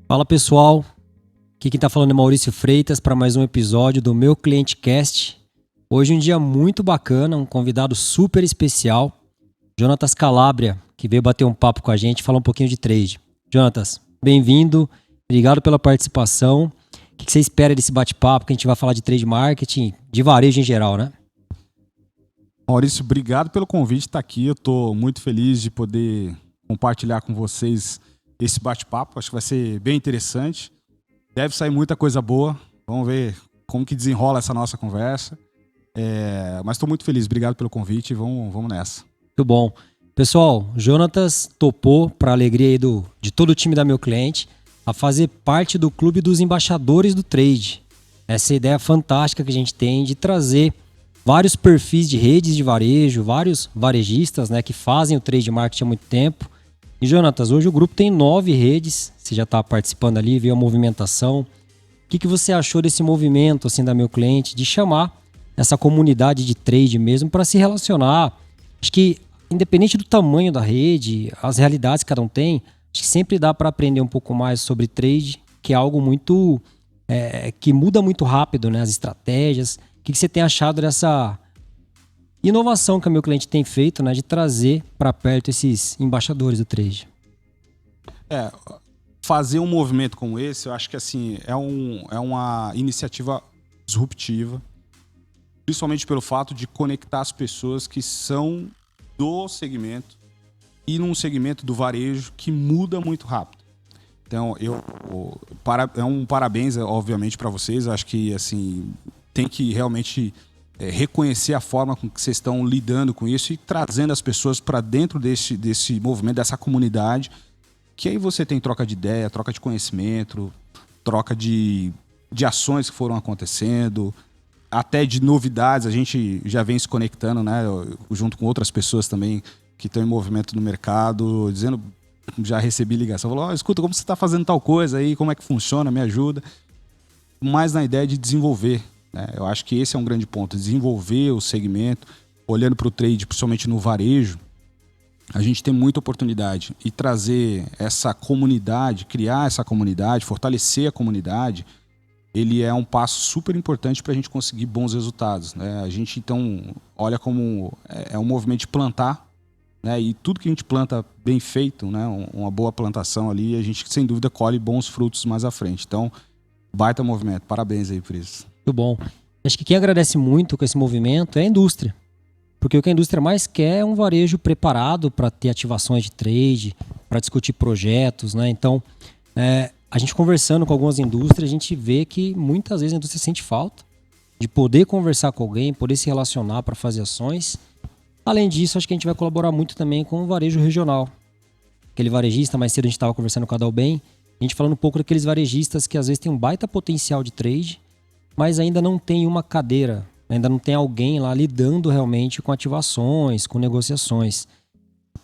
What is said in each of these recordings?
Fala pessoal, aqui quem está falando é Maurício Freitas para mais um episódio do Meu Cliente Cast. Hoje um dia muito bacana, um convidado super especial, Jonatas Calabria, que veio bater um papo com a gente e falar um pouquinho de trade. Jonatas, bem-vindo, obrigado pela participação. O que você espera desse bate-papo, que a gente vai falar de trade marketing, de varejo em geral, né? Maurício, obrigado pelo convite de estar aqui. Eu estou muito feliz de poder compartilhar com vocês esse bate-papo. Acho que vai ser bem interessante. Deve sair muita coisa boa. Vamos ver como que desenrola essa nossa conversa. Mas estou muito feliz. Obrigado pelo convite. Vamos nessa. Muito bom. Pessoal, Jonatas topou, para a alegria aí de todo o time da Meu Cliente, a fazer parte do clube dos embaixadores do trade. Essa ideia fantástica que a gente tem de trazer vários perfis de redes de varejo, vários varejistas, né, que fazem o trade marketing há muito tempo. E, Jonatas, hoje o grupo tem 9 redes, você já está participando ali, viu a movimentação. O que você achou desse movimento assim, da Meu Cliente, de chamar essa comunidade de trade mesmo para se relacionar? Acho que, independente do tamanho da rede, as realidades que cada um tem, acho que sempre dá para aprender um pouco mais sobre trade, que é algo muito que muda muito rápido, né, as estratégias. O que você tem achado dessa inovação que o Meu Cliente tem feito, né, de trazer para perto esses embaixadores do trade? Fazer um movimento como esse, eu acho que assim, é uma iniciativa disruptiva, principalmente pelo fato de conectar as pessoas que são do segmento e num segmento do varejo que muda muito rápido. Então, parabéns, obviamente, para vocês. Eu acho que assim, tem que realmente reconhecer a forma com que vocês estão lidando com isso e trazendo as pessoas para dentro desse movimento, dessa comunidade, que aí você tem troca de ideia, troca de conhecimento, troca de ações que foram acontecendo, até de novidades. A gente já vem se conectando, né, junto com outras pessoas também que estão em movimento no mercado, dizendo, já recebi ligação, falou, escuta, como você está fazendo tal coisa aí, como é que funciona, me ajuda. Mas na ideia de desenvolver, né? Eu acho que esse é um grande ponto, desenvolver o segmento, olhando para o trade, principalmente no varejo, a gente tem muita oportunidade e trazer essa comunidade, criar essa comunidade, fortalecer a comunidade, ele é um passo super importante para a gente conseguir bons resultados, né? A gente então olha como um movimento de plantar, né? E tudo que a gente planta bem feito, né? Uma boa plantação ali, a gente sem dúvida colhe bons frutos mais à frente. Então, baita movimento, parabéns aí por isso. Muito bom. Acho que quem agradece muito com esse movimento é a indústria. Porque o que a indústria mais quer é um varejo preparado para ter ativações de trade, para discutir projetos, né? Então, a gente conversando com algumas indústrias, a gente vê que muitas vezes a indústria sente falta de poder conversar com alguém, poder se relacionar para fazer ações. Além disso, acho que a gente vai colaborar muito também com o varejo regional. Aquele varejista, mais cedo a gente estava conversando com a Dalben, a gente falando um pouco daqueles varejistas que às vezes tem um baita potencial de trade, mas ainda não tem uma cadeira, ainda não tem alguém lá lidando realmente com ativações, com negociações.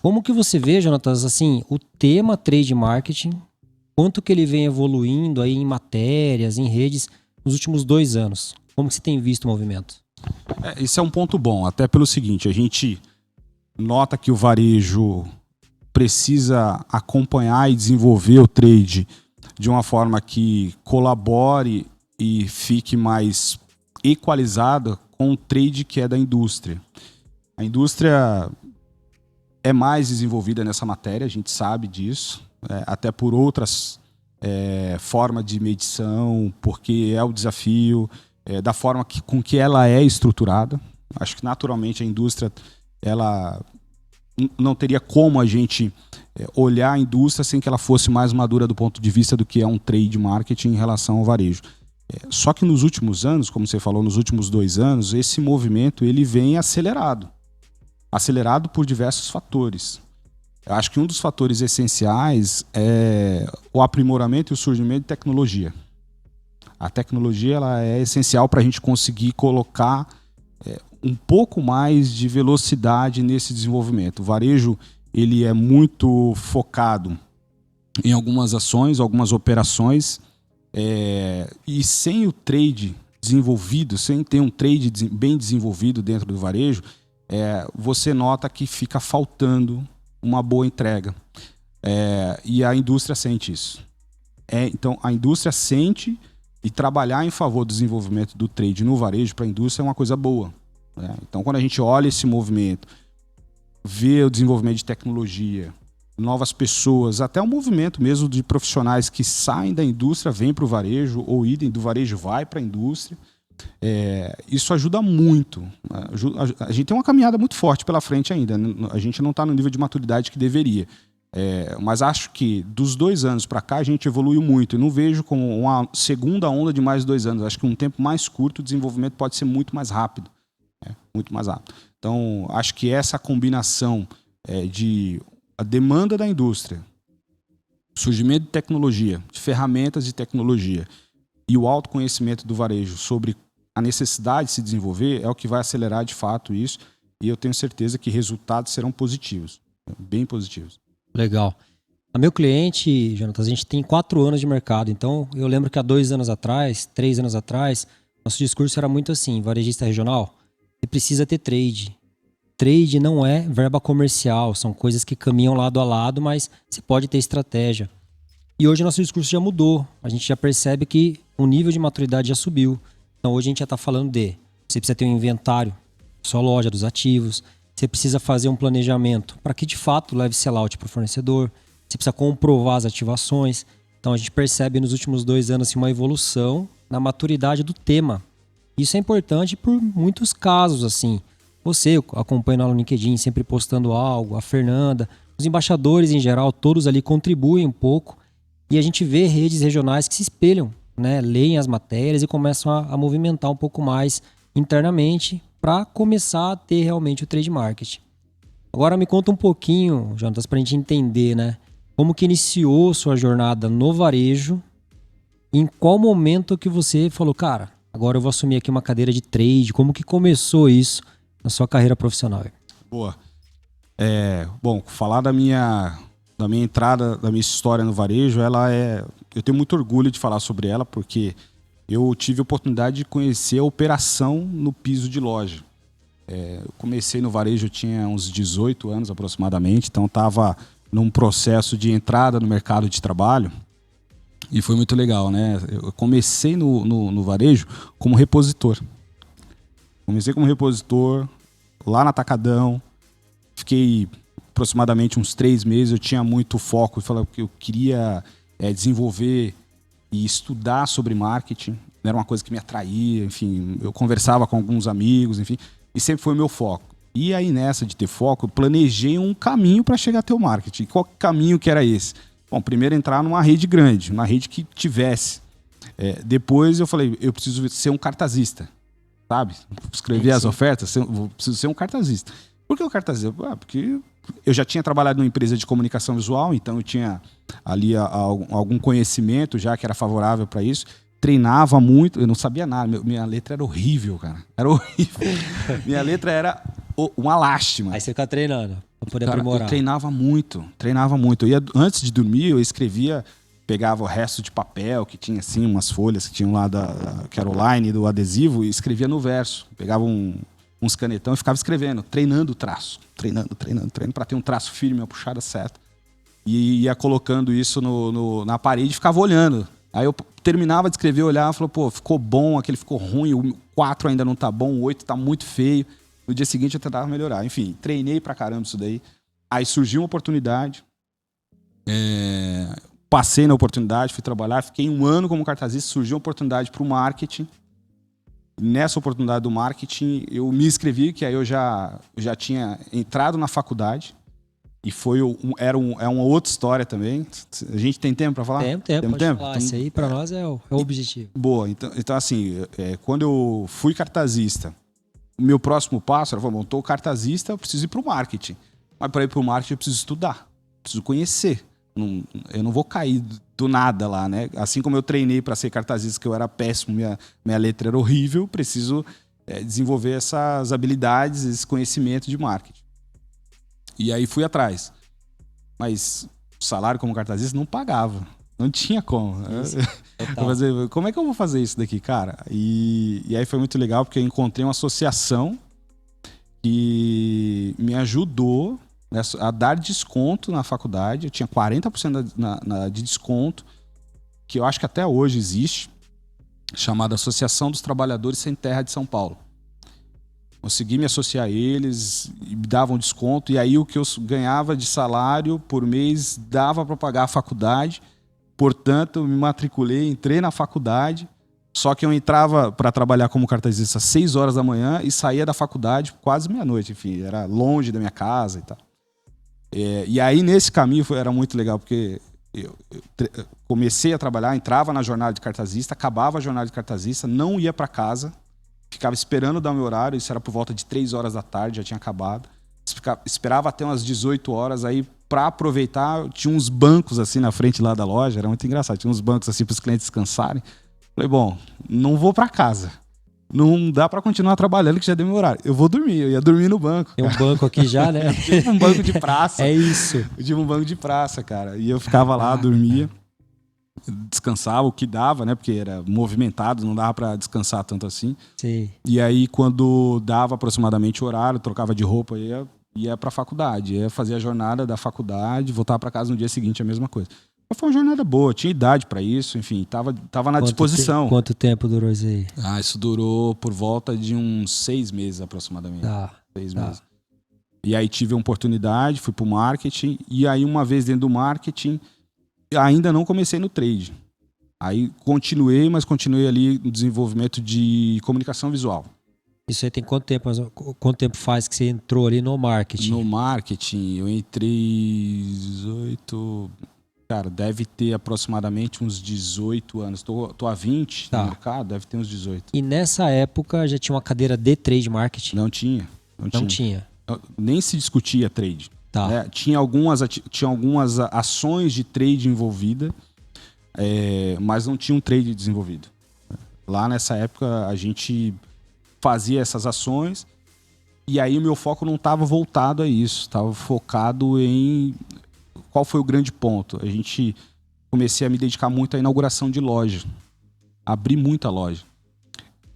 Como que você vê, Jonatas, assim, o tema trade marketing, quanto que ele vem evoluindo aí em matérias, em redes, nos últimos 2 anos? Como que você tem visto o movimento? Isso é um ponto bom, até pelo seguinte, a gente nota que o varejo precisa acompanhar e desenvolver o trade de uma forma que colabore e fique mais equalizada com o trade que é da indústria. A indústria é mais desenvolvida nessa matéria, a gente sabe disso, até por outras formas de medição, porque é o desafio, da forma com que ela é estruturada. Acho que naturalmente a indústria ela não teria como a gente olhar a indústria sem que ela fosse mais madura do ponto de vista do que é um trade marketing em relação ao varejo. Só que nos últimos anos, como você falou, nos últimos 2 anos, esse movimento ele vem acelerado por diversos fatores. Eu acho que um dos fatores essenciais é o aprimoramento e o surgimento de tecnologia. A tecnologia ela é essencial para a gente conseguir colocar um pouco mais de velocidade nesse desenvolvimento. O varejo ele é muito focado em algumas ações, algumas operações, e sem o trade desenvolvido, sem ter um trade bem desenvolvido dentro do varejo, você nota que fica faltando uma boa entrega. E a indústria sente isso. Então, a indústria sente e trabalhar em favor do desenvolvimento do trade no varejo para a indústria é uma coisa boa, né? Então, quando a gente olha esse movimento, vê o desenvolvimento de tecnologia, novas pessoas, até o movimento mesmo de profissionais que saem da indústria, vêm para o varejo, ou idem do varejo vai para a indústria, isso ajuda muito. A gente tem uma caminhada muito forte pela frente ainda, a gente não está no nível de maturidade que deveria. Mas acho que dos 2 anos para cá a gente evoluiu muito. Eu não vejo como uma segunda onda de mais 2 anos. Acho que um tempo mais curto o desenvolvimento pode ser muito mais rápido. Muito mais rápido. Então, acho que essa combinação de a demanda da indústria, surgimento de tecnologia, de ferramentas de tecnologia e o autoconhecimento do varejo sobre a necessidade de se desenvolver é o que vai acelerar de fato isso. E eu tenho certeza que resultados serão positivos, bem positivos. Legal. A meu cliente, Jonatas, a gente tem 4 anos de mercado. Então, eu lembro que há 2 anos atrás, 3 anos atrás, nosso discurso era muito assim, varejista regional, você precisa ter trade. Trade não é verba comercial, são coisas que caminham lado a lado, mas você pode ter estratégia. E hoje nosso discurso já mudou. A gente já percebe que o nível de maturidade já subiu. Então, hoje a gente já está falando você precisa ter um inventário, sua loja dos ativos. Você precisa fazer um planejamento para que de fato leve sellout para o fornecedor. Você precisa comprovar as ativações. Então a gente percebe nos últimos 2 anos assim, uma evolução na maturidade do tema. Isso é importante por muitos casos. Assim. Você acompanha no LinkedIn, sempre postando algo, a Fernanda, os embaixadores em geral, todos ali contribuem um pouco. E a gente vê redes regionais que se espelham, né? Leem as matérias e começam a movimentar um pouco mais internamente para começar a ter realmente o trade market. Agora me conta um pouquinho, Jonatas, para a gente entender, né? Como que iniciou sua jornada no varejo? Em qual momento que você falou, cara, agora eu vou assumir aqui uma cadeira de trade? Como que começou isso na sua carreira profissional? Boa. Bom, falar da minha entrada, da minha história no varejo, eu tenho muito orgulho de falar sobre ela, porque eu tive a oportunidade de conhecer a operação no piso de loja. Eu comecei no varejo, eu tinha uns 18 anos aproximadamente, então estava num processo de entrada no mercado de trabalho e foi muito legal, né? Eu comecei no varejo como repositor. Comecei como repositor lá no Atacadão, fiquei aproximadamente uns 3 meses, eu tinha muito foco, eu queria desenvolver e estudar sobre marketing, era uma coisa que me atraía, enfim, eu conversava com alguns amigos, enfim, e sempre foi o meu foco. E aí nessa de ter foco, eu planejei um caminho para chegar até o marketing. Qual caminho que era esse? Bom, primeiro entrar numa rede grande, uma rede que tivesse. Depois eu falei, eu preciso ser um cartazista, sabe? Escrever as ofertas, preciso ser um cartazista. Por que o cartazista? Porque eu já tinha trabalhado numa empresa de comunicação visual, então eu tinha ali algum conhecimento já que era favorável para isso. Treinava muito, eu não sabia nada, minha letra era horrível, cara. Era horrível. Minha letra era uma lástima. Aí você fica treinando pra poder aprimorar. Eu treinava muito. Eu ia, antes de dormir, eu escrevia, pegava o resto de papel, que tinha assim, umas folhas que tinham lá da Caroline, do adesivo, e escrevia no verso. Pegava uns canetão e ficava escrevendo, treinando o traço. Treinando, para ter um traço firme, uma puxada certa. E ia colocando isso na parede e ficava olhando. Aí eu terminava de escrever, olhava e falava, pô, ficou bom, aquele ficou ruim, o 4 ainda não tá bom, o 8 tá muito feio. No dia seguinte eu tentava melhorar. Enfim, treinei pra caramba isso daí. Aí surgiu uma oportunidade, passei na oportunidade, fui trabalhar, fiquei 1 ano como cartazista, surgiu uma oportunidade pro marketing. Nessa oportunidade do marketing, eu me inscrevi, que aí eu já tinha entrado na faculdade. E é uma outra história também. A gente tem tempo para falar? Tem tempo, pode falar. Então, isso aí para nós é o objetivo. Boa, então assim, quando eu fui cartazista, o meu próximo passo era, bom, estou cartazista, eu preciso ir para o marketing. Mas para ir para o marketing eu preciso estudar, preciso conhecer. Eu não vou cair do nada lá, né? Assim como eu treinei para ser cartazista, que eu era péssimo, minha letra era horrível, preciso desenvolver essas habilidades, esse conhecimento de marketing. E aí fui atrás. Mas o salário como cartazista não pagava. Não tinha como. Como é que eu vou fazer isso daqui, cara? E aí foi muito legal, porque eu encontrei uma associação que me ajudou, né, a dar desconto na faculdade. Eu tinha 40% de desconto. que eu acho que até hoje existe, chamada Associação dos Trabalhadores Sem Terra de São Paulo. Consegui me associar a eles, me davam desconto, e aí o que eu ganhava de salário por mês dava para pagar a faculdade. Portanto, eu me matriculei, entrei na faculdade, só que eu entrava para trabalhar como cartazista às 6 horas da manhã e saía da faculdade quase meia-noite, enfim, era longe da minha casa e tal. E aí, nesse caminho, era muito legal, porque eu comecei a trabalhar, entrava na jornada de cartazista, acabava a jornada de cartazista, não ia para casa, ficava esperando dar o meu horário, isso era por volta de 3 horas da tarde, já tinha acabado. Esperava até umas 18 horas, aí para aproveitar, tinha uns bancos assim na frente lá da loja, era muito engraçado, tinha uns bancos assim para os clientes descansarem. Falei, bom, não vou para casa. Não dá para continuar trabalhando que já deu meu horário. Eu vou dormir, eu ia dormir no banco. Tem um banco aqui já, né? Tipo um banco de praça. É isso. Eu tive um banco de praça, cara. E eu ficava lá, dormia, descansava o que dava, né? Porque era movimentado, não dava para descansar tanto assim. Sim. E aí, quando dava aproximadamente o horário, trocava de roupa, ia para a faculdade. Ia fazer a jornada da faculdade, voltar para casa no dia seguinte, a mesma coisa. Mas foi uma jornada boa, tinha idade para isso, enfim, tava na disposição. Quanto tempo durou isso aí? Isso durou por volta de uns 6 meses aproximadamente. 6 meses. E aí tive a oportunidade, fui pro marketing, e aí uma vez dentro do marketing, ainda não comecei no trade. Aí continuei ali no desenvolvimento de comunicação visual. Isso aí tem quanto tempo? Quanto tempo faz que você entrou ali no marketing? No marketing, eu entrei 18... Cara, deve ter aproximadamente uns 18 anos. Tô há 20 no mercado, deve ter uns 18. E nessa época já tinha uma cadeira de trade marketing? Não tinha. Não tinha. Nem se discutia trade. Tá. Né? Tinha algumas ações de trade envolvida, mas não tinha um trade desenvolvido. Lá nessa época a gente fazia essas ações e aí o meu foco não estava voltado a isso. Estava focado em... Qual foi o grande ponto? Comecei a me dedicar muito à inauguração de loja. Abri muita loja.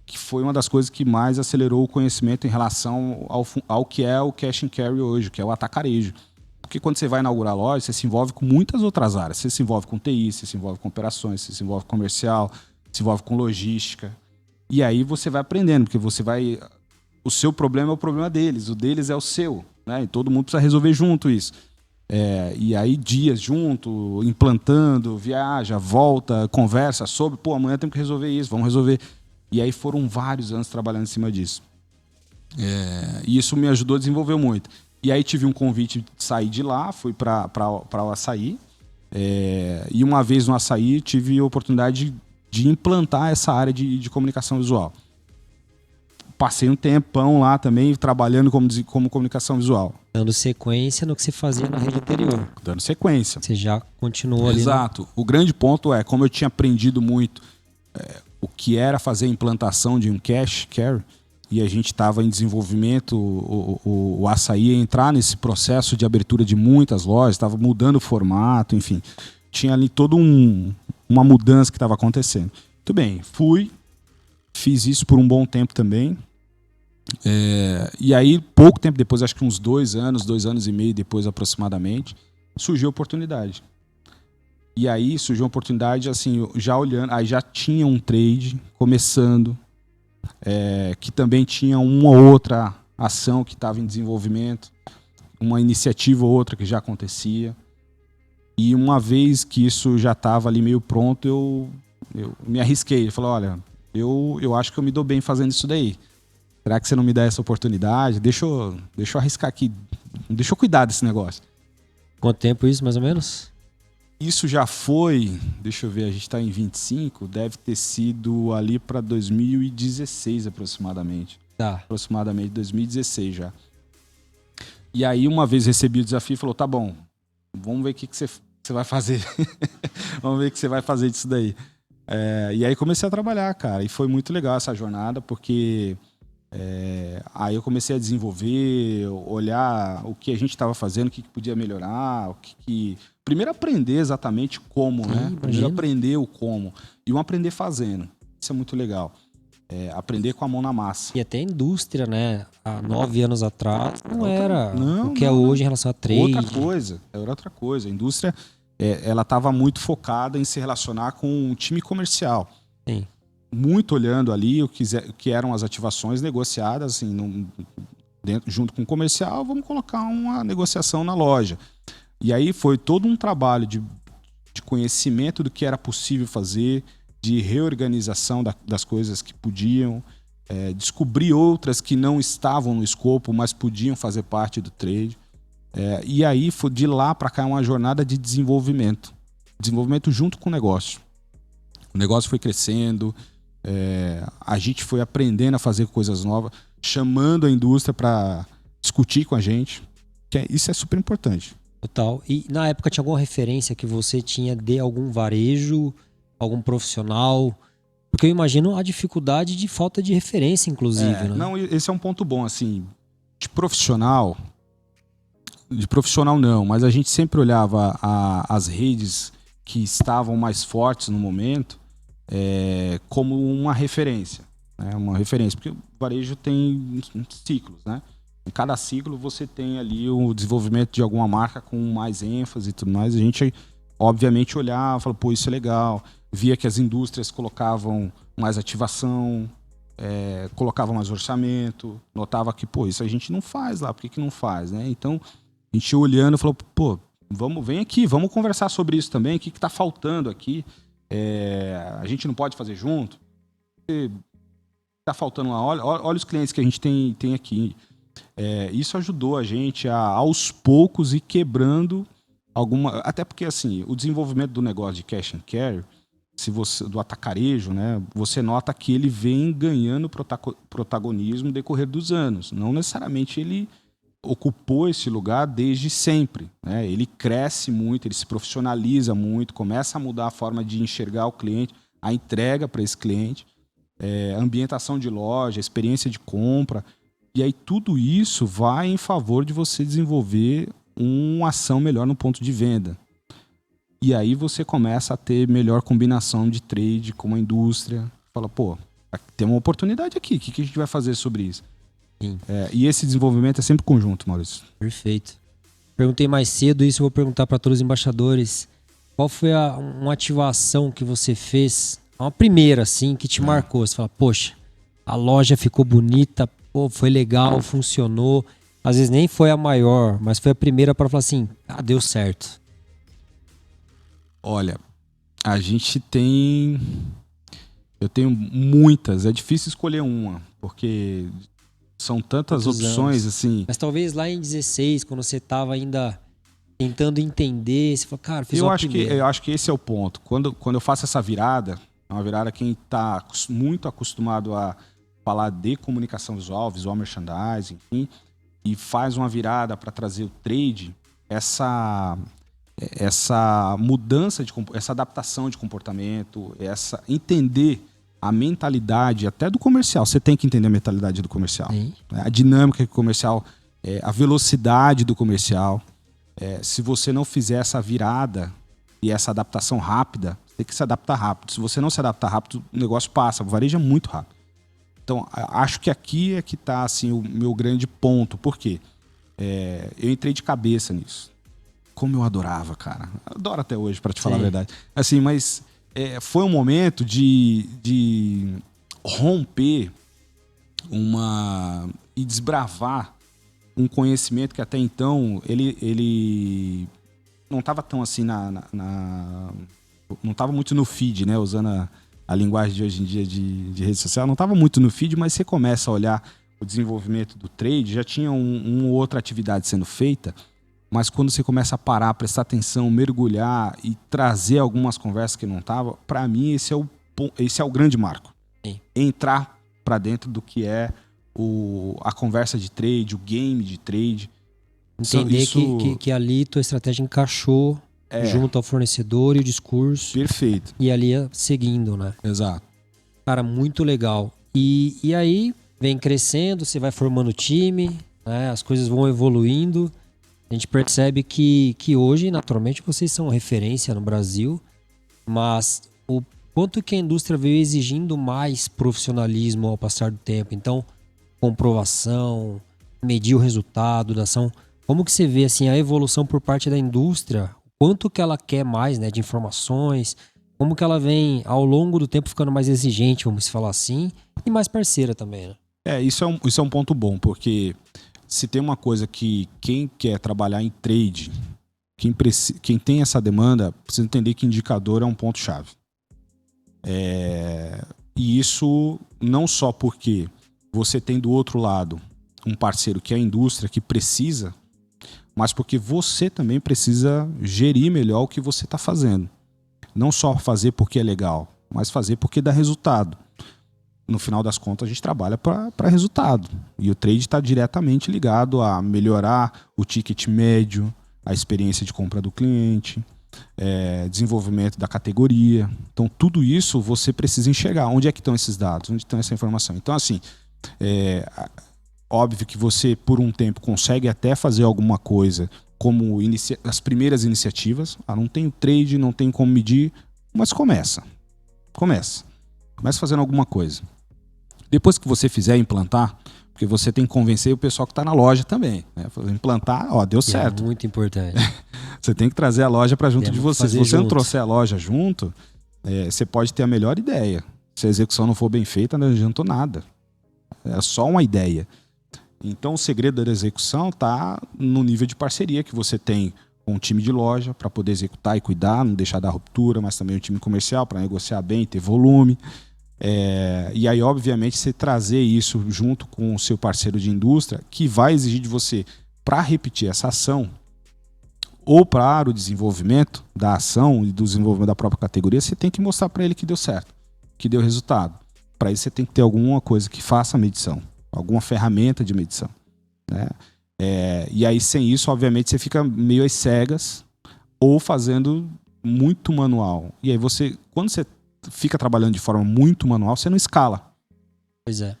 Que foi uma das coisas que mais acelerou o conhecimento em relação ao que é o cash and carry hoje, que é o atacarejo. Porque quando você vai inaugurar loja, você se envolve com muitas outras áreas. Você se envolve com TI, você se envolve com operações, você se envolve com comercial, se envolve com logística. E aí você vai aprendendo, porque o seu problema é o problema deles, o deles é o seu, né? E todo mundo precisa resolver junto isso. E aí dias junto, implantando, viaja, volta, conversa sobre, amanhã temos que resolver isso, vamos resolver. E aí foram vários anos trabalhando em cima disso. E isso me ajudou a desenvolver muito. E aí tive um convite de sair de lá, fui para o Açaí. E uma vez no Açaí tive a oportunidade de implantar essa área de comunicação visual. Passei um tempão lá também trabalhando como comunicação visual. Dando sequência no que você fazia na rede anterior. Dando sequência. Você já continuou ali. Exato. O grande ponto é, como eu tinha aprendido muito o que era fazer a implantação de um cash carry, e a gente estava em desenvolvimento, o Açaí ia entrar nesse processo de abertura de muitas lojas, estava mudando o formato, enfim. Tinha ali toda uma mudança que estava acontecendo. Muito bem, fiz isso por um bom tempo também. E aí, pouco tempo depois, acho que uns 2 anos e meio depois aproximadamente, surgiu a oportunidade. E aí surgiu uma oportunidade, assim, já olhando, aí já tinha um trade começando, que também tinha uma outra ação que estava em desenvolvimento, uma iniciativa ou outra que já acontecia. E uma vez que isso já estava ali meio pronto, eu me arrisquei. Eu falei, olha, eu acho que eu me dou bem fazendo isso daí. Será que você não me dá essa oportunidade? Deixa eu arriscar aqui. Deixa eu cuidar desse negócio. Quanto tempo isso, mais ou menos? Isso já foi, deixa eu ver, a gente está em 25, deve ter sido ali para 2016 aproximadamente. Tá. Aproximadamente 2016 já. E aí uma vez recebi o desafio e falou, tá bom, vamos ver o que você vai fazer. Vamos ver o que você vai fazer disso daí. E aí comecei a trabalhar, cara, e foi muito legal essa jornada, porque... aí eu comecei a desenvolver, olhar o que a gente estava fazendo, o que podia melhorar, primeiro aprender exatamente como, né? Primeiro aprender o como e aprender fazendo. Isso é muito legal. Aprender com a mão na massa. E até a indústria, né? Há 9 anos atrás não era o que é hoje em relação a trade. Era outra coisa. A indústria ela estava muito focada em se relacionar com um time comercial. Sim. Muito olhando ali o que eram as ativações negociadas, assim, junto com o comercial, vamos colocar uma negociação na loja. E aí foi todo um trabalho de conhecimento do que era possível fazer, de reorganização das coisas que podiam, descobrir outras que não estavam no escopo, mas podiam fazer parte do trade. E aí, foi de lá para cá, uma jornada de desenvolvimento. Desenvolvimento junto com o negócio. O negócio foi crescendo, a gente foi aprendendo a fazer coisas novas, chamando a indústria para discutir com a gente. Isso é super importante. Total. E na época tinha alguma referência que você tinha de algum varejo, algum profissional? Porque eu imagino a dificuldade de falta de referência, inclusive, né? Não, esse é um ponto bom, assim, de profissional não, mas a gente sempre olhava as redes que estavam mais fortes no momento como uma referência, né? Uma referência, porque o varejo tem ciclos, né? Em cada ciclo você tem ali o desenvolvimento de alguma marca com mais ênfase e tudo mais. A gente, obviamente, olhava e falava, pô, isso é legal. Via que as indústrias colocavam mais ativação, colocavam mais orçamento. Notava que, pô, isso a gente não faz lá, por que não faz, né? Então, a gente olhando falou, pô, vem aqui, vamos conversar sobre isso também. O que está faltando aqui? A gente não pode fazer junto? Está faltando lá, olha os clientes que a gente tem aqui. Isso ajudou a gente a, aos poucos, ir quebrando alguma... Até porque, assim, o desenvolvimento do negócio de cash and carry, do atacarejo, né, você nota que ele vem ganhando protagonismo no decorrer dos anos. Não necessariamente ele ocupou esse lugar desde sempre, né? Ele cresce muito, ele se profissionaliza muito, começa a mudar a forma de enxergar o cliente, a entrega para esse cliente, a ambientação de loja, a experiência de compra. E aí tudo isso vai em favor de você desenvolver uma ação melhor no ponto de venda. E aí você começa a ter melhor combinação de trade com a indústria. Fala, pô, tem uma oportunidade aqui, o que a gente vai fazer sobre isso? E esse desenvolvimento é sempre conjunto, Maurício. Perfeito. Perguntei mais cedo, isso eu vou perguntar para todos os embaixadores. Qual foi uma ativação que você fez, uma primeira assim, que te marcou? Você fala, poxa, a loja ficou bonita, pô, foi legal, funcionou. Às vezes nem foi a maior, mas foi a primeira para falar assim, deu certo. Olha, eu tenho muitas, é difícil escolher uma, porque são tantas opções, assim. Mas talvez lá em 16, quando você estava ainda tentando entender, você falou, cara, fiz uma primeira. Eu acho que esse é o ponto. Quando eu faço essa virada, é uma virada quem está muito acostumado a falar de comunicação visual, visual merchandising, enfim, e faz uma virada para trazer o trade, essa mudança, essa adaptação de comportamento, entender a mentalidade até do comercial. Você tem que entender a mentalidade do comercial. Sim. A dinâmica do comercial, a velocidade do comercial. Se você não fizer essa virada e essa adaptação rápida, você tem que se adaptar rápido. Se você não se adaptar rápido, o negócio passa. O varejo é muito rápido. Então, acho que aqui é que está assim, o meu grande ponto. Por quê? Eu entrei de cabeça nisso. Como eu adorava, cara. Adoro até hoje, para te falar a verdade. Assim, mas foi um momento de romper e desbravar um conhecimento que até então ele não estava tão assim não estava muito no feed, né? Usando a linguagem de hoje em dia de rede social, não estava muito no feed, mas você começa a olhar o desenvolvimento do trade, já tinha uma outra atividade sendo feita, mas quando você começa a parar, prestar atenção, mergulhar e trazer algumas conversas que não estavam, para mim esse é o grande marco. Sim. Entrar para dentro do que é a conversa de trade, o game de trade. Entender que ali tua estratégia encaixou junto ao fornecedor e o discurso. Perfeito. E ali seguindo, né? Exato. Cara, muito legal. E aí vem crescendo, você vai formando time, né? As coisas vão evoluindo. A gente percebe que hoje, naturalmente, vocês são referência no Brasil, mas o quanto que a indústria veio exigindo mais profissionalismo ao passar do tempo. Então, comprovação, medir o resultado da ação. Como que você vê assim, a evolução por parte da indústria? quanto que ela quer mais, né, de informações, como que ela vem ao longo do tempo ficando mais exigente, vamos falar assim, e mais parceira também, né? Isso é um ponto bom, porque se tem uma coisa que quem quer trabalhar em trade, quem tem essa demanda, precisa entender que indicador é um ponto-chave. E isso não só porque você tem do outro lado um parceiro que é a indústria, que precisa, mas porque você também precisa gerir melhor o que você está fazendo. Não só fazer porque é legal, mas fazer porque dá resultado. No final das contas, a gente trabalha para resultado. E o trade está diretamente ligado a melhorar o ticket médio, a experiência de compra do cliente, desenvolvimento da categoria. Então, tudo isso você precisa enxergar. Onde é que estão esses dados? Onde está essa informação? Então, assim, óbvio que você, por um tempo, consegue até fazer alguma coisa como as primeiras iniciativas. Não tem o trade, não tem como medir, mas começa. Começa fazendo alguma coisa. Depois que você fizer implantar, porque você tem que convencer o pessoal que está na loja também. Né? Implantar, deu certo. É muito importante. Você tem que trazer a loja para junto de você. Se você não junto. trouxer a loja junto, você pode ter a melhor ideia. Se a execução não for bem feita, não adiantou nada. É só uma ideia. Então, o segredo da execução está no nível de parceria que você tem com o time de loja para poder executar e cuidar, não deixar dar ruptura, mas também o time comercial para negociar bem, ter volume. E aí, obviamente, você trazer isso junto com o seu parceiro de indústria, que vai exigir de você, para repetir essa ação, ou para o desenvolvimento da ação e do desenvolvimento da própria categoria, você tem que mostrar para ele que deu certo, que deu resultado. Para isso, você tem que ter alguma coisa que faça a medição, alguma ferramenta de medição. Né? E aí, sem isso, obviamente, você fica meio às cegas ou fazendo muito manual. E aí, quando você fica trabalhando de forma muito manual, você não escala. Pois é.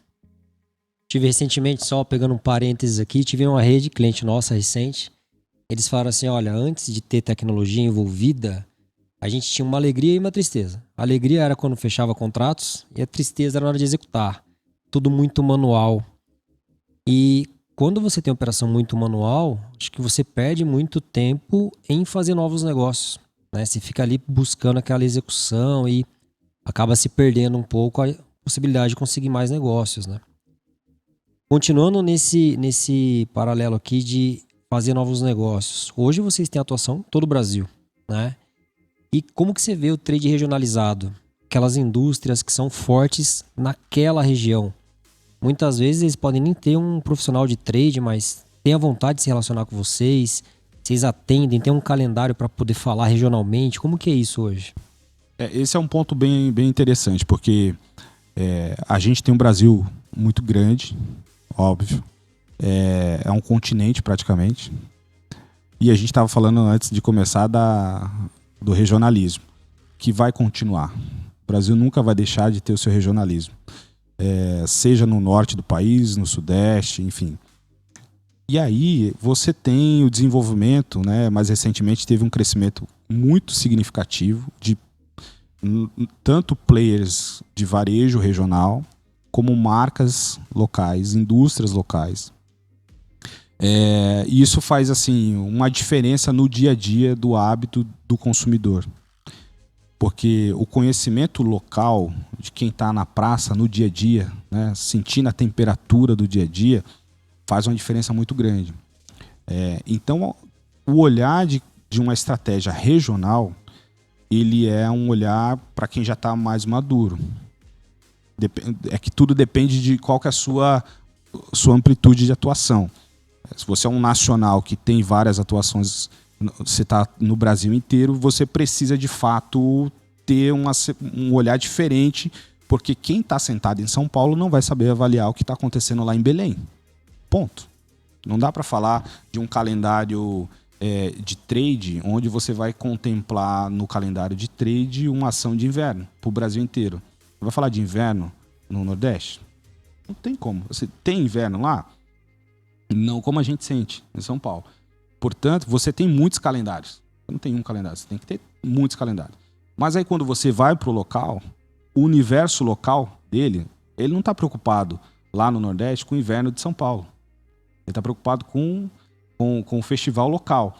Tive recentemente, só pegando um parênteses aqui, tive uma rede cliente nossa recente. Eles falaram assim, olha, antes de ter tecnologia envolvida, a gente tinha uma alegria e uma tristeza. A alegria era quando fechava contratos e a tristeza era na hora de executar. Tudo muito manual. E quando você tem operação muito manual, acho que você perde muito tempo em fazer novos negócios. Né? Você fica ali buscando aquela execução e acaba se perdendo um pouco a possibilidade de conseguir mais negócios, né? Continuando nesse paralelo aqui de fazer novos negócios. Hoje vocês têm atuação em todo o Brasil, né? E como que você vê o trade regionalizado? Aquelas indústrias que são fortes naquela região. Muitas vezes eles podem nem ter um profissional de trade, mas tem a vontade de se relacionar com vocês. Vocês atendem, tem um calendário para poder falar regionalmente. Como que é isso hoje? Esse é um ponto bem, bem interessante, porque a gente tem um Brasil muito grande, óbvio. É um continente praticamente. E a gente estava falando antes de começar do regionalismo, que vai continuar. O Brasil nunca vai deixar de ter o seu regionalismo. Seja no norte do país, no sudeste, enfim. E aí você tem o desenvolvimento, né? Mais recentemente teve um crescimento muito significativo de tanto players de varejo regional, como marcas locais, indústrias locais. E isso faz assim, uma diferença no dia a dia do hábito do consumidor. Porque o conhecimento local de quem está na praça no dia a dia, né, sentindo a temperatura do dia a dia, faz uma diferença muito grande. Então, o olhar de uma estratégia regional, ele é um olhar para quem já está mais maduro. É que tudo depende de qual que é a sua amplitude de atuação. Se você é um nacional que tem várias atuações, você está no Brasil inteiro, você precisa de fato ter um olhar diferente, porque quem está sentado em São Paulo não vai saber avaliar o que está acontecendo lá em Belém. Ponto. Não dá para falar de um calendário de trade, onde você vai contemplar no calendário de trade uma ação de inverno para o Brasil inteiro. Você vai falar de inverno no Nordeste? Não tem como. Você tem inverno lá? Não como a gente sente em São Paulo. Portanto, você tem muitos calendários. Você não tem um calendário, você tem que ter muitos calendários. Mas aí quando você vai para o local, o universo local dele, ele não está preocupado lá no Nordeste com o inverno de São Paulo. Ele está preocupado com o festival local.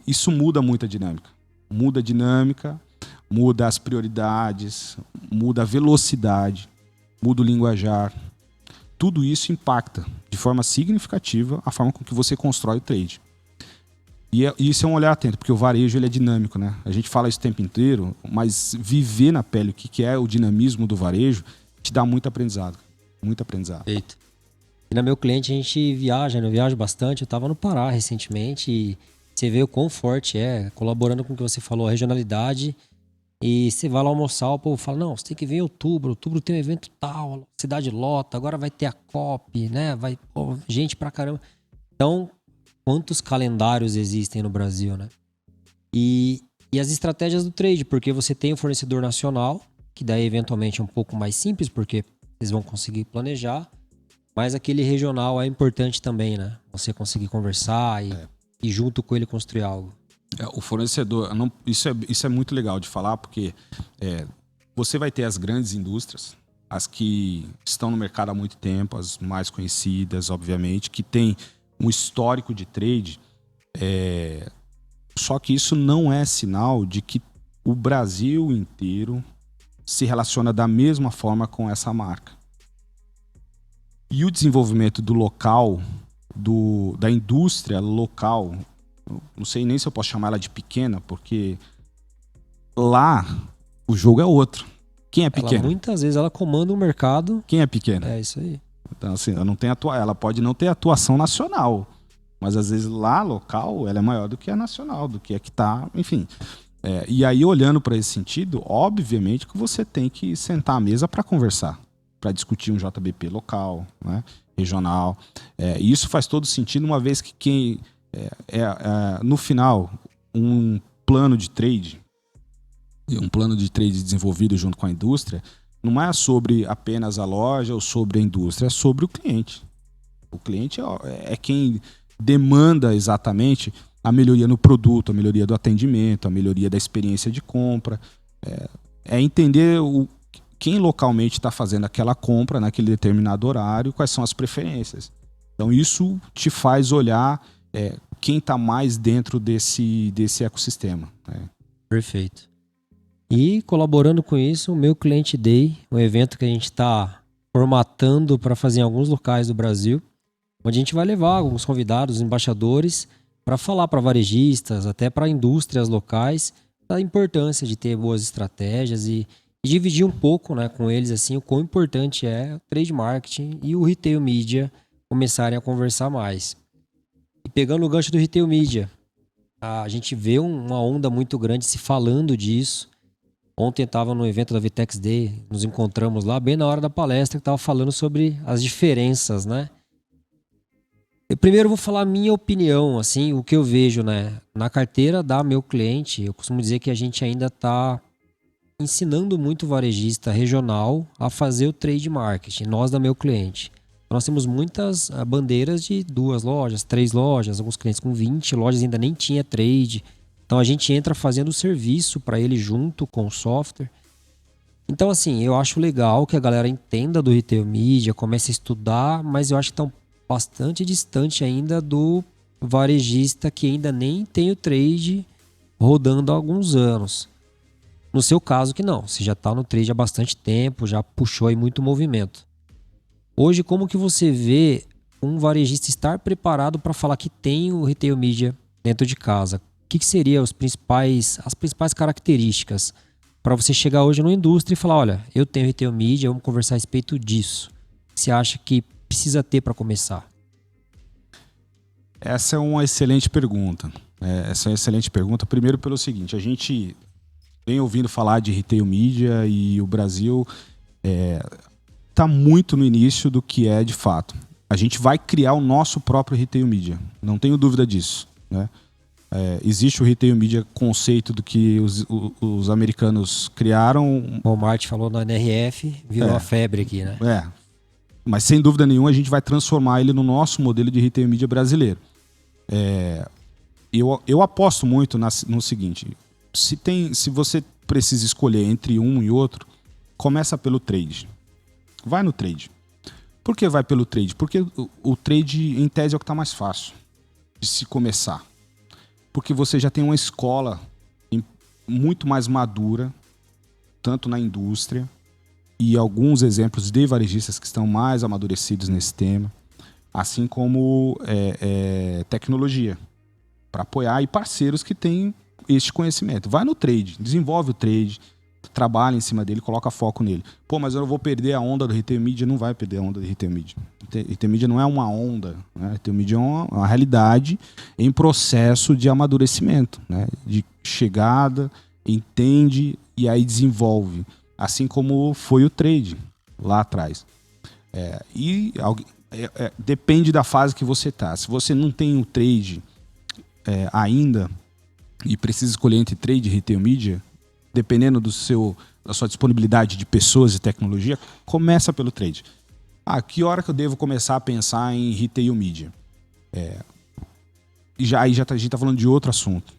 Isso muda muito a dinâmica. Muda a dinâmica, muda as prioridades, muda a velocidade, muda o linguajar. Tudo isso impacta de forma significativa a forma com que você constrói o trade. E isso é um olhar atento, porque o varejo ele é dinâmico, né? A gente fala isso o tempo inteiro, mas viver na pele o que é o dinamismo do varejo te dá muito aprendizado. Muito aprendizado. Perfeito. E na meu cliente a gente viaja, né? Eu viajo bastante. Eu estava no Pará recentemente e você vê o quão forte colaborando com o que você falou, a regionalidade. E você vai lá almoçar, o povo fala, não, você tem que vir em outubro. Outubro tem um evento tal, cidade lota, agora vai ter a COP, né? Vai gente pra caramba. Então, quantos calendários existem no Brasil, né? E as estratégias do trade, porque você tem o fornecedor nacional, que daí eventualmente é um pouco mais simples, porque vocês vão conseguir planejar, mas aquele regional é importante também, né? Você conseguir conversar e junto com ele construir algo. O fornecedor, isso é muito legal de falar, porque você vai ter as grandes indústrias, as que estão no mercado há muito tempo, as mais conhecidas, obviamente, que têm um histórico de trade, só que isso não é sinal de que o Brasil inteiro se relaciona da mesma forma com essa marca. E o desenvolvimento do local, da indústria local, não sei nem se eu posso chamar ela de pequena, porque lá o jogo é outro. Quem é pequena? Muitas vezes ela comanda o mercado. Quem é pequena? É isso aí. Então, assim, ela pode não ter atuação nacional, mas às vezes lá, local, ela é maior do que a nacional, do que a que está, enfim. E aí, olhando para esse sentido, obviamente que você tem que sentar à mesa para conversar, para discutir um JBP local, né, regional. E isso faz todo sentido, uma vez que no final, um plano de trade desenvolvido junto com a indústria, não é sobre apenas a loja ou sobre a indústria, é sobre o cliente. O cliente é quem demanda exatamente a melhoria no produto, a melhoria do atendimento, a melhoria da experiência de compra. É entender quem localmente está fazendo aquela compra naquele determinado horário, quais são as preferências. Então isso te faz olhar quem está mais dentro desse ecossistema. Perfeito. E colaborando com isso, o meu Cliente Day, um evento que a gente está formatando para fazer em alguns locais do Brasil, onde a gente vai levar alguns convidados, embaixadores, para falar para varejistas, até para indústrias locais, da importância de ter boas estratégias e dividir um pouco, né, com eles assim, o quão importante é o trade marketing e o retail media começarem a conversar mais. E pegando o gancho do retail media, a gente vê uma onda muito grande se falando disso. Ontem estava no evento da Vitex Day, nos encontramos lá bem na hora da palestra que estava falando sobre as diferenças, né? Eu primeiro vou falar a minha opinião, assim, o que eu vejo, né? Na carteira da meu cliente, eu costumo dizer que a gente ainda está ensinando muito o varejista regional a fazer o trade marketing, nós da meu cliente. Nós temos muitas bandeiras de 2 lojas, 3 lojas, alguns clientes com 20 lojas ainda nem tinha trade. Então a gente entra fazendo o serviço para ele junto com o software. Então assim, eu acho legal que a galera entenda do retail media, comece a estudar, mas eu acho que estão bastante distante ainda do varejista que ainda nem tem o trade rodando há alguns anos. No seu caso que não, você já está no trade há bastante tempo, já puxou aí muito movimento. Hoje, como que você vê um varejista estar preparado para falar que tem o retail media dentro de casa? O que seriam as principais características para você chegar hoje numa indústria e falar, olha, eu tenho retail media, vamos conversar a respeito disso. O que você acha que precisa ter para começar? Essa é uma excelente pergunta. Primeiro pelo seguinte, a gente vem ouvindo falar de retail media e o Brasil está muito no início do que é de fato. A gente vai criar o nosso próprio retail media, não tenho dúvida disso, né? Existe o retail media conceito do que os americanos criaram. O Walmart falou na NRF, virou a febre aqui, né? Mas sem dúvida nenhuma a gente vai transformar ele no nosso modelo de retail media brasileiro. Eu aposto muito no seguinte, se você precisa escolher entre um e outro, começa pelo trade. Vai no trade. Por que vai pelo trade? Porque o trade, em tese, é o que está mais fácil de se começar. porque você já tem uma escola muito mais madura, tanto na indústria, e alguns exemplos de varejistas que estão mais amadurecidos nesse tema, assim como tecnologia, para apoiar, e parceiros que têm este conhecimento. Vai no trade, desenvolve o trade, trabalha em cima dele, coloca foco nele. Pô, mas eu não vou perder a onda do retail media. Não vai perder a onda do retail media. Retail media não é uma onda, né? Retail media é uma realidade em processo de amadurecimento, né? De chegada, entende e aí desenvolve. Assim como foi o trade lá atrás. Depende da fase que você está. Se você não tem o trade ainda e precisa escolher entre trade e retail media, dependendo da sua disponibilidade de pessoas e tecnologia, começa pelo trade. Que hora que eu devo começar a pensar em retail media? A gente está falando de outro assunto.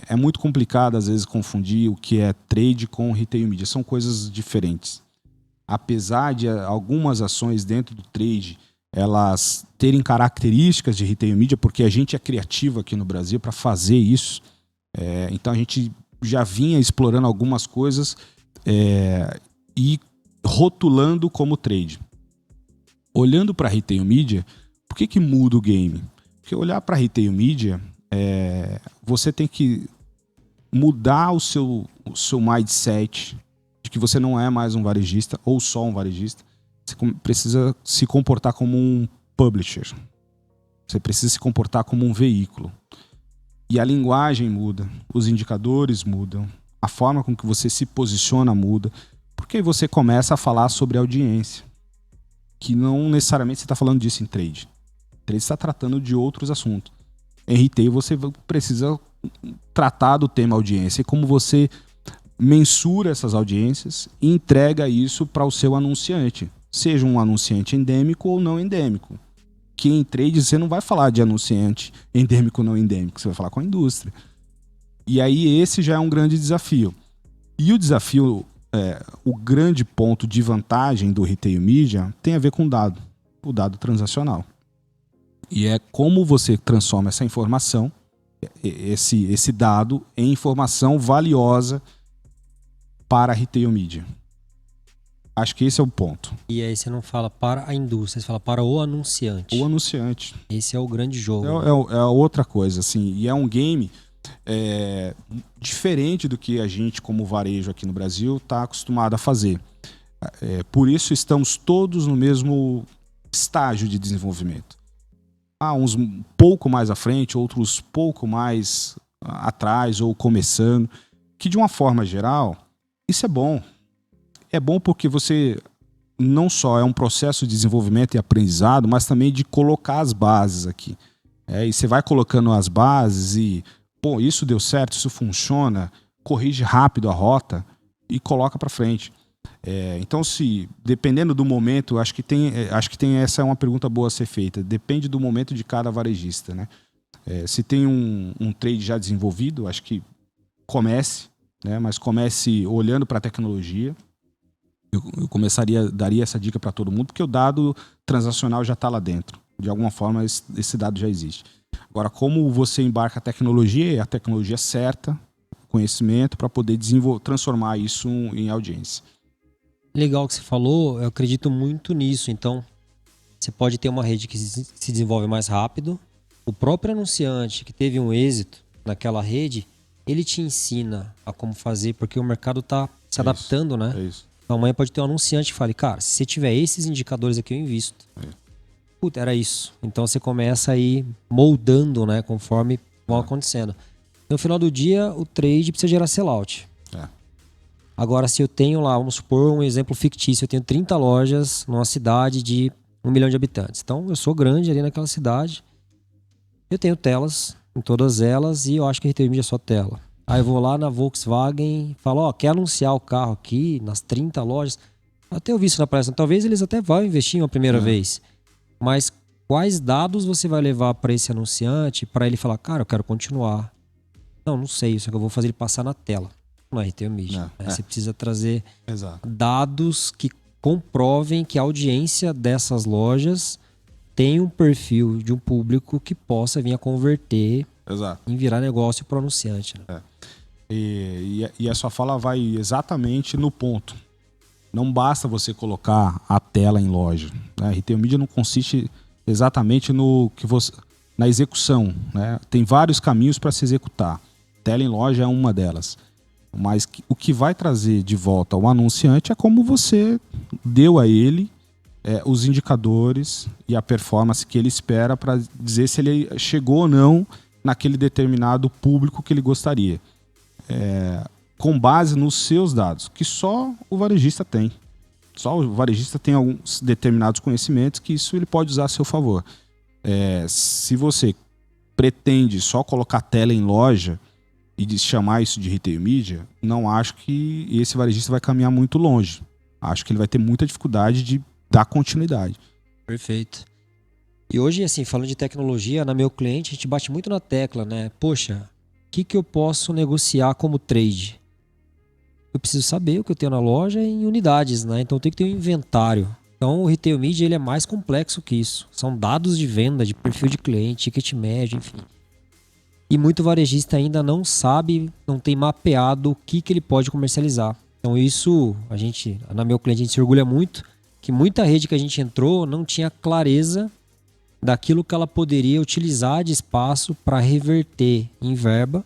É muito complicado, às vezes, confundir o que é trade com retail media. São coisas diferentes. Apesar de algumas ações dentro do trade elas terem características de retail media, porque a gente é criativo aqui no Brasil para fazer isso. Então a gente já vinha explorando algumas coisas e rotulando como trade. Olhando para retail media, por que muda o game? Porque olhar para retail media, você tem que mudar o seu mindset de que você não é mais um varejista ou só um varejista. Você precisa se comportar como um publisher. Você precisa se comportar como um veículo. E a linguagem muda, os indicadores mudam, a forma com que você se posiciona muda, porque aí você começa a falar sobre audiência, que não necessariamente você está falando disso em trade. Trade está tratando de outros assuntos. Em retail você precisa tratar do tema audiência e como você mensura essas audiências e entrega isso para o seu anunciante, seja um anunciante endêmico ou não endêmico. Que em trade você não vai falar de anunciante endêmico ou não endêmico, você vai falar com a indústria. E aí esse já é um grande desafio. E o desafio, o grande ponto de vantagem do retail media tem a ver com o dado transacional. E é como você transforma essa informação, esse dado, em informação valiosa para a retail media. Acho que esse é o ponto. E aí você não fala para a indústria, você fala para o anunciante. O anunciante. Esse é o grande jogo. É outra coisa, assim. E é um game diferente do que a gente, como varejo aqui no Brasil, está acostumado a fazer. Por isso estamos todos no mesmo estágio de desenvolvimento. Uns um pouco mais à frente, outros pouco mais atrás ou começando. Que de uma forma geral, isso é bom. É bom porque você não só é um processo de desenvolvimento e aprendizado, mas também de colocar as bases aqui. E você vai colocando as bases e, isso deu certo, isso funciona, corrige rápido a rota e coloca para frente. Então, dependendo do momento, acho que tem essa é uma pergunta boa a ser feita. Depende do momento de cada varejista, né? Se tem um trade já desenvolvido, acho que comece, né? Mas comece olhando para a tecnologia. Eu daria essa dica para todo mundo, porque o dado transacional já está lá dentro. De alguma forma, esse dado já existe. Agora, como você embarca a tecnologia certa, conhecimento, para poder transformar isso em audiência. Legal que você falou, eu acredito muito nisso. Então, você pode ter uma rede que se desenvolve mais rápido. O próprio anunciante que teve um êxito naquela rede, ele te ensina a como fazer, porque o mercado está se adaptando, né? É isso. Amanhã pode ter um anunciante que fale, cara, se você tiver esses indicadores aqui, eu invisto. Puta, era isso. Então você começa a ir moldando, né, conforme vão acontecendo. No final do dia, o trade precisa gerar sellout. Agora, se eu tenho lá, vamos supor um exemplo fictício, eu tenho 30 lojas numa cidade de 1 milhão de habitantes. Então, eu sou grande ali naquela cidade, eu tenho telas em todas elas e eu acho que retail media é só tela. Aí eu vou lá na Volkswagen e falo, quer anunciar o carro aqui nas 30 lojas? Até eu vi isso na palestra. Talvez eles até vão investir uma primeira vez. Mas quais dados você vai levar para esse anunciante para ele falar, cara, eu quero continuar? Não sei, só que eu vou fazer ele passar na tela. Não é retail media. Você precisa trazer dados que comprovem que a audiência dessas lojas tem um perfil de um público que possa vir a converter Exato. em virar negócio para o anunciante. Né? E a sua fala vai exatamente no ponto. Não basta você colocar a tela em loja. Né? Retail Media não consiste exatamente na execução. Né? Tem vários caminhos para se executar. Tela em loja é uma delas. Mas o que vai trazer de volta ao anunciante é como você deu a ele os indicadores e a performance que ele espera para dizer se ele chegou ou não naquele determinado público que ele gostaria. Com base nos seus dados, que só o varejista tem. Só o varejista tem alguns determinados conhecimentos que isso ele pode usar a seu favor. Se você pretende só colocar tela em loja e chamar isso de retail media, não acho que esse varejista vai caminhar muito longe. Acho que ele vai ter muita dificuldade de dar continuidade. Perfeito. E hoje, assim, falando de tecnologia, na meu cliente, a gente bate muito na tecla, né? Poxa, o que eu posso negociar como trade? Eu preciso saber o que eu tenho na loja em unidades, né? Então eu tenho que ter um inventário. Então o retail media ele é mais complexo que isso. São dados de venda, de perfil de cliente, ticket médio, enfim. E muito varejista ainda não sabe, não tem mapeado o que ele pode comercializar. Então isso, na meu cliente, a gente se orgulha muito, que muita rede que a gente entrou não tinha clareza daquilo que ela poderia utilizar de espaço para reverter em verba,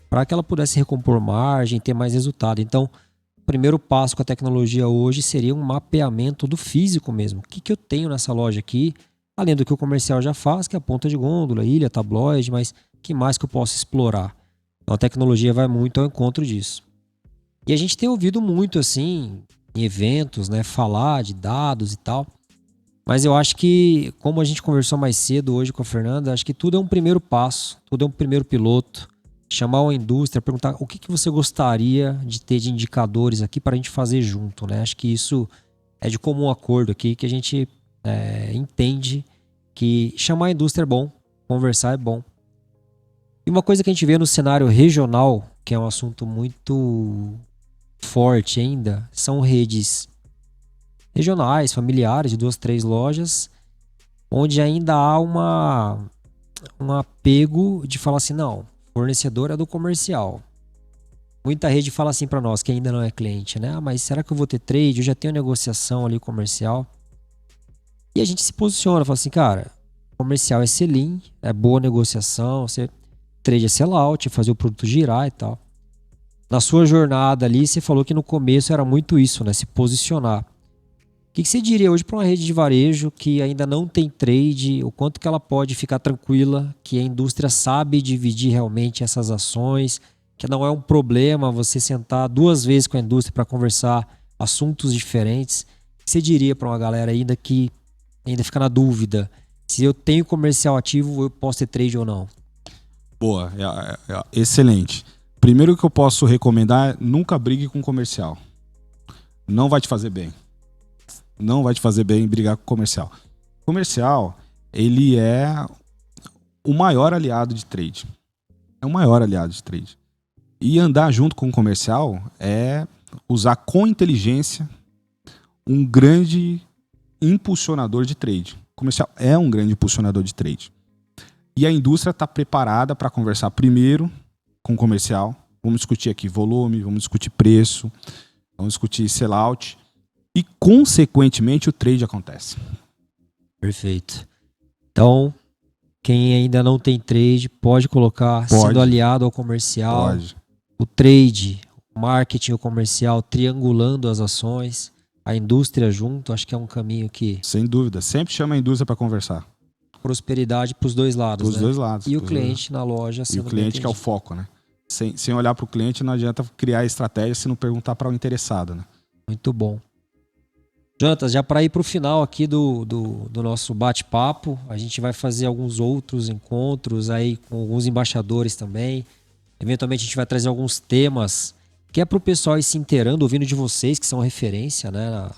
para que ela pudesse recompor margem, ter mais resultado. Então, o primeiro passo com a tecnologia hoje seria um mapeamento do físico mesmo. O que eu tenho nessa loja aqui, além do que o comercial já faz, que é a ponta de gôndola, ilha, tabloide, mas o que mais que eu posso explorar? Então, a tecnologia vai muito ao encontro disso. E a gente tem ouvido muito, assim, em eventos, né, falar de dados e tal. Mas eu acho que, como a gente conversou mais cedo hoje com a Fernanda, acho que tudo é um primeiro passo, tudo é um primeiro piloto. Chamar uma indústria, perguntar o que você gostaria de ter de indicadores aqui para a gente fazer junto, né? Acho que isso é de comum acordo aqui, que a gente entende que chamar a indústria é bom, conversar é bom. E uma coisa que a gente vê no cenário regional, que é um assunto muito forte ainda, são redes regionais, familiares, de 2, 3 lojas, onde ainda há um apego de falar assim, não, fornecedor é do comercial. Muita rede fala assim para nós, que ainda não é cliente, né? Mas será que eu vou ter trade? Eu já tenho negociação ali comercial. E a gente se posiciona, fala assim, cara, comercial é sell-in, é boa negociação, trade é sell-out, fazer o produto girar e tal. Na sua jornada ali, você falou que no começo era muito isso, né? Se posicionar. O que você diria hoje para uma rede de varejo que ainda não tem trade, o quanto que ela pode ficar tranquila, que a indústria sabe dividir realmente essas ações, que não é um problema você sentar 2 vezes com a indústria para conversar assuntos diferentes? O que você diria para uma galera ainda que ainda fica na dúvida se eu tenho comercial ativo, eu posso ter trade ou não? Boa, excelente. Primeiro que eu posso recomendar é nunca brigue com comercial. Não vai te fazer bem. Não vai te fazer bem brigar com o comercial. O comercial, ele é o maior aliado de trade. É o maior aliado de trade. E andar junto com o comercial é usar com inteligência um grande impulsionador de trade. O comercial é um grande impulsionador de trade. E a indústria está preparada para conversar primeiro com o comercial. Vamos discutir aqui volume, vamos discutir preço, vamos discutir sell-out. E, consequentemente, o trade acontece. Perfeito. Então, quem ainda não tem trade, pode colocar sendo aliado ao comercial. Pode. O trade, o marketing, o comercial, triangulando as ações, a indústria junto, acho que é um caminho que... Sem dúvida. Sempre chama a indústria para conversar. Prosperidade para os dois lados, Para os dois lados. E o cliente na loja sendo E o cliente que é o foco, né? Sem olhar para o cliente, não adianta criar estratégia se não perguntar para o interessado, né? Muito bom. Jonatas, já para ir para o final aqui do nosso bate-papo, a gente vai fazer alguns outros encontros aí com alguns embaixadores também. Eventualmente a gente vai trazer alguns temas que é para o pessoal ir se inteirando, ouvindo de vocês, que são referência, né,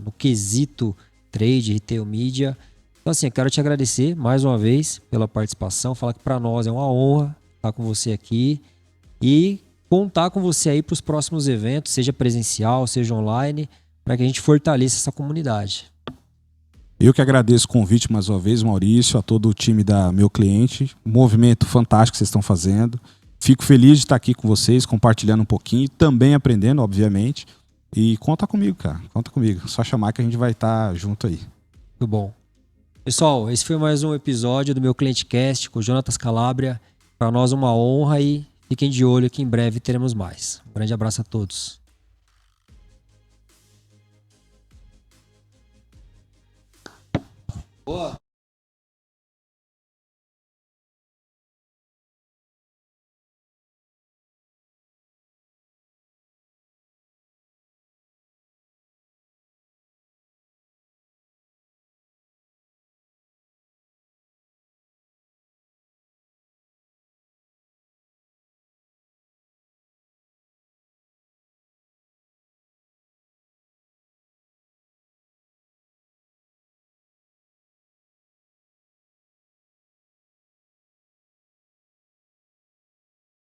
no quesito trade, retail media. Então assim, eu quero te agradecer mais uma vez pela participação, falar que para nós é uma honra estar com você aqui e contar com você aí para os próximos eventos, seja presencial, seja online, para que a gente fortaleça essa comunidade. Eu que agradeço o convite mais uma vez, Maurício, a todo o time da Meu Cliente. Um movimento fantástico que vocês estão fazendo. Fico feliz de estar aqui com vocês, compartilhando um pouquinho, também aprendendo, obviamente. E conta comigo, cara. Conta comigo. Só chamar que a gente vai estar junto aí. Muito bom. Pessoal, esse foi mais um episódio do Meu Cliente Cast com o Jonatas Calabria. Para nós uma honra e fiquem de olho que em breve teremos mais. Um grande abraço a todos. Boa.